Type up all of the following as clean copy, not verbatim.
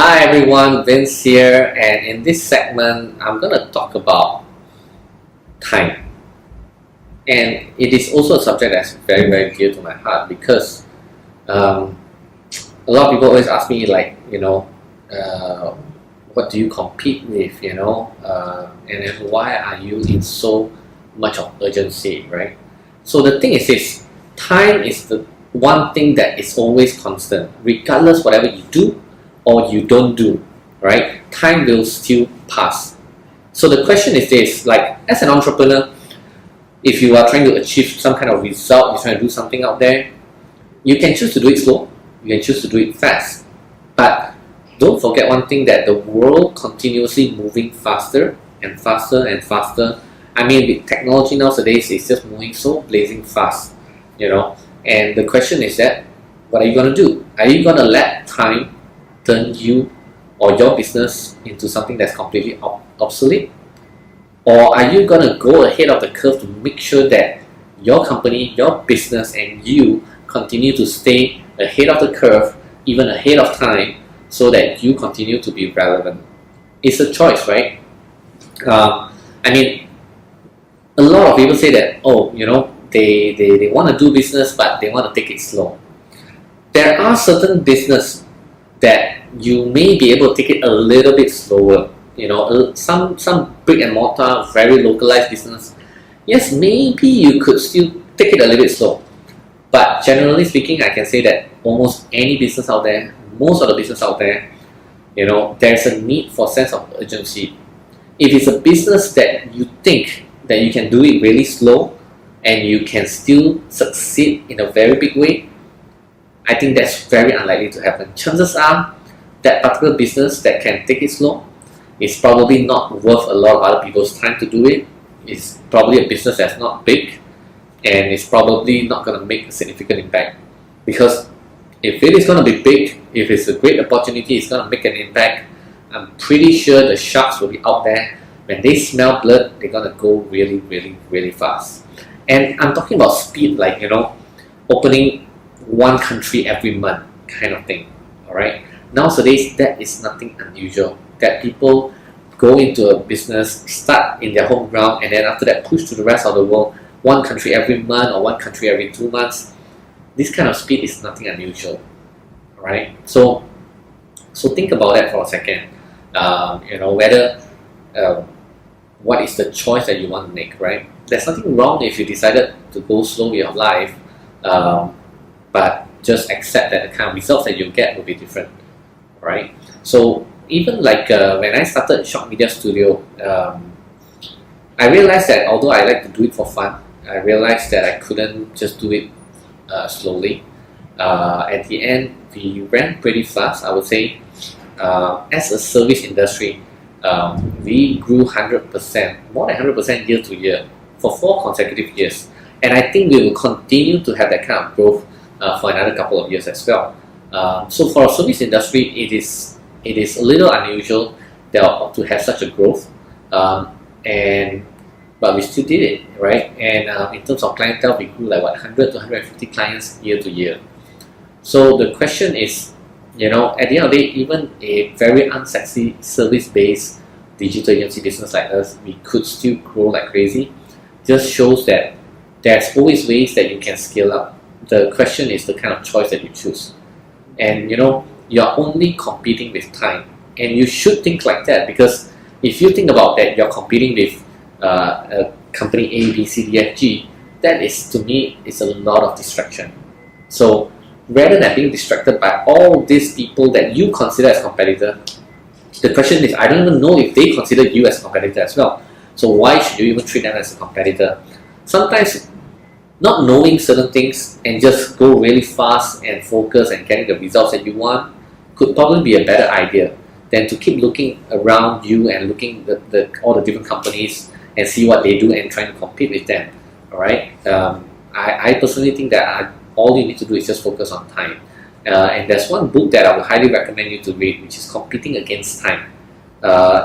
Hi everyone, Vince here, and in this segment, I'm gonna talk about time. And it is also a subject that's very, very dear to my heart because um, a lot of people always ask me, what do you compete with, and then why are you in so much of urgency, right? So the thing is this: time is the one thing that is always constant, regardless whatever you do or you don't do, right? Time will still pass. So the question is this: like, as an entrepreneur, if you are trying to achieve some kind of result, you're trying to do something out there, you can choose to do it slow, you can choose to do it fast. But don't forget one thing, that the world continuously moving faster and faster and faster. I mean, the technology nowadays is just moving so blazing fast, And the question is that, what are you going to do? Are you going to let time turn you or your business into something that's completely obsolete? Or are you going to go ahead of the curve to make sure that your company, your business, and you continue to stay ahead of the curve, even ahead of time, so that you continue to be relevant? It's a choice, right? A lot of people say that, they want to do business, but they want to take it slow. There are certain business that you may be able to take it a little bit slower. Some brick and mortar, very localized business, yes, maybe you could still take it a little bit slow. But generally speaking, I can say that almost any business out there, most of the business out there, there's a need for sense of urgency. If it's a business that you think that you can do it really slow and you can still succeed in a very big way, I think that's very unlikely to happen. Chances are that particular business that can take it slow is probably not worth a lot of other people's time to do it. It's probably a business that's not big, and it's probably not going to make a significant impact. Because if it is going to be big, if it's a great opportunity, it's going to make an impact, I'm pretty sure the sharks will be out there. When they smell blood, they're going to go really, really, really fast. And I'm talking about speed, like, opening one country every month kind of thing. Alright? Nowadays, that is nothing unusual. That people go into a business, start in their home ground, and then after that push to the rest of the world, one country every month or one country every 2 months. This kind of speed is nothing unusual. Alright? So think about that for a second. Whether what is the choice that you want to make, right? There's nothing wrong if you decided to go slow with your life, but just accept that the kind of results that you get will be different, right? So even like when I started Short Media Studio, I realized that although I like to do it for fun, I realized that I couldn't just do it slowly. At the end, we ran pretty fast, I would say. As a service industry, we grew 100%, more than 100% year to year for 4 consecutive years. And I think we will continue to have that kind of growth for another couple of years as well. So for a service industry, it is a little unusual to have such a growth, but we still did it, right? And in terms of clientele, we grew like 100 to 150 clients year to year. So the question is, at the end of the day, even a very unsexy service-based digital agency business like us, we could still grow like crazy. Just shows that there's always ways that you can scale up. The question is the kind of choice that you choose. And you're only competing with time, and you should think like that, because if you think about that, you're competing with a company A, B, C, D, F, G. That is, to me, is a lot of distraction. So rather than being distracted by all these people that you consider as competitor, the question is, I don't even know if they consider you as a competitor as well. So why should you even treat them as a competitor? Sometimes not knowing certain things and just go really fast and focus and getting the results that you want could probably be a better idea than to keep looking around you and looking at all the different companies and see what they do and trying to compete with them. Alright? I personally think that all you need to do is just focus on time. And there's one book that I would highly recommend you to read, which is Competing Against Time.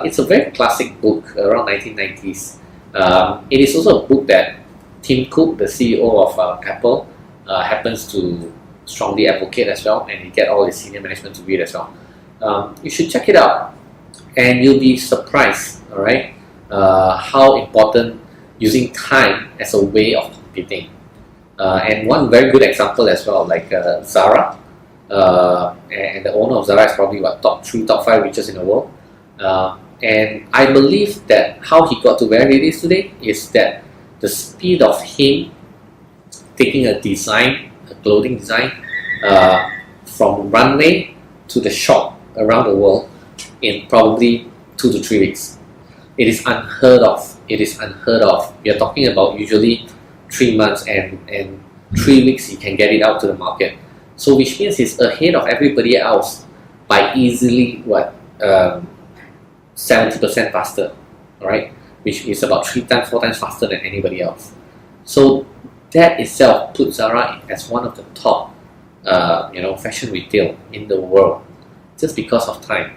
It's a very classic book, around 1990s. It is also a book that Tim Cook, the CEO of Apple, happens to strongly advocate as well, and he get all his senior management to read as well. you should check it out, and you'll be surprised. All right, how important using time as a way of competing. And one very good example as well, like Zara, and the owner of Zara is probably what, top 3, top 5 richest in the world. And I believe that how he got to where it is today is that the speed of him taking a design, a clothing design, from runway to the shop around the world in probably 2 to 3 weeks. It is unheard of. It is unheard of. We are talking about usually 3 months, and 3 weeks you can get it out to the market. So which means it's ahead of everybody else by easily 70% faster, right? Which is about 3 times, 4 times faster than anybody else. So that itself puts Zara as one of the top, fashion retail in the world, just because of time,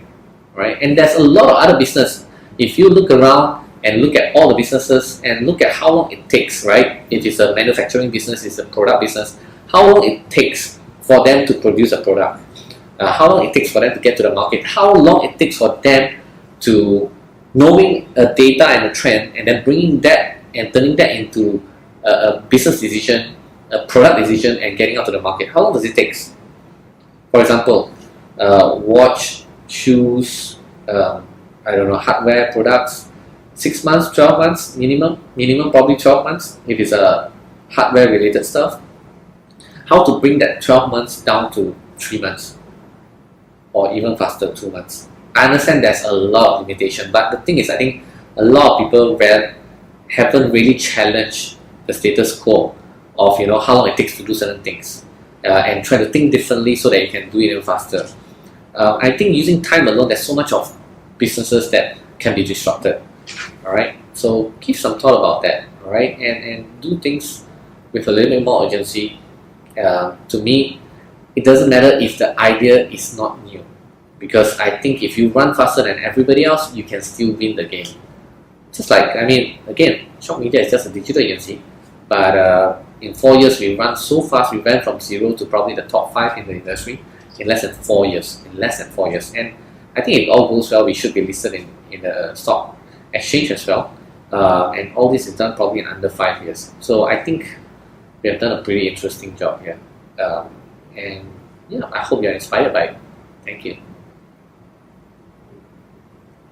right? And there's a lot of other business. If you look around and look at all the businesses and look at how long it takes, right? It is a manufacturing business, it's a product business. How long it takes for them to produce a product? How long it takes for them to get to the market? How long it takes for them to knowing a data and a trend, and then bringing that and turning that into a business decision, a product decision, and getting out to the market? How long does it take? For example, watch, shoes, hardware products, 6 months, 12 months minimum probably 12 months if it's a hardware related stuff. How to bring that 12 months down to 3 months, or even faster, 2 months? I understand there's a lot of limitation, but the thing is, I think a lot of people haven't really challenged the status quo of how long it takes to do certain things, and try to think differently so that you can do it even faster. I think using time alone, there's so much of businesses that can be disrupted. All right, so give some thought about that. All right, and do things with a little bit more urgency. To me, it doesn't matter if the idea is not new, because I think if you run faster than everybody else, you can still win the game. Just like, again, Shock Media is just a digital agency, but in 4 years we run so fast. We went from 0 to probably the top 5 in the industry in less than 4 years. And I think if all goes well, we should be listed in the stock exchange as well. And all this is done probably in under 5 years. So I think we have done a pretty interesting job here. And yeah, I hope you're inspired by it. Thank you.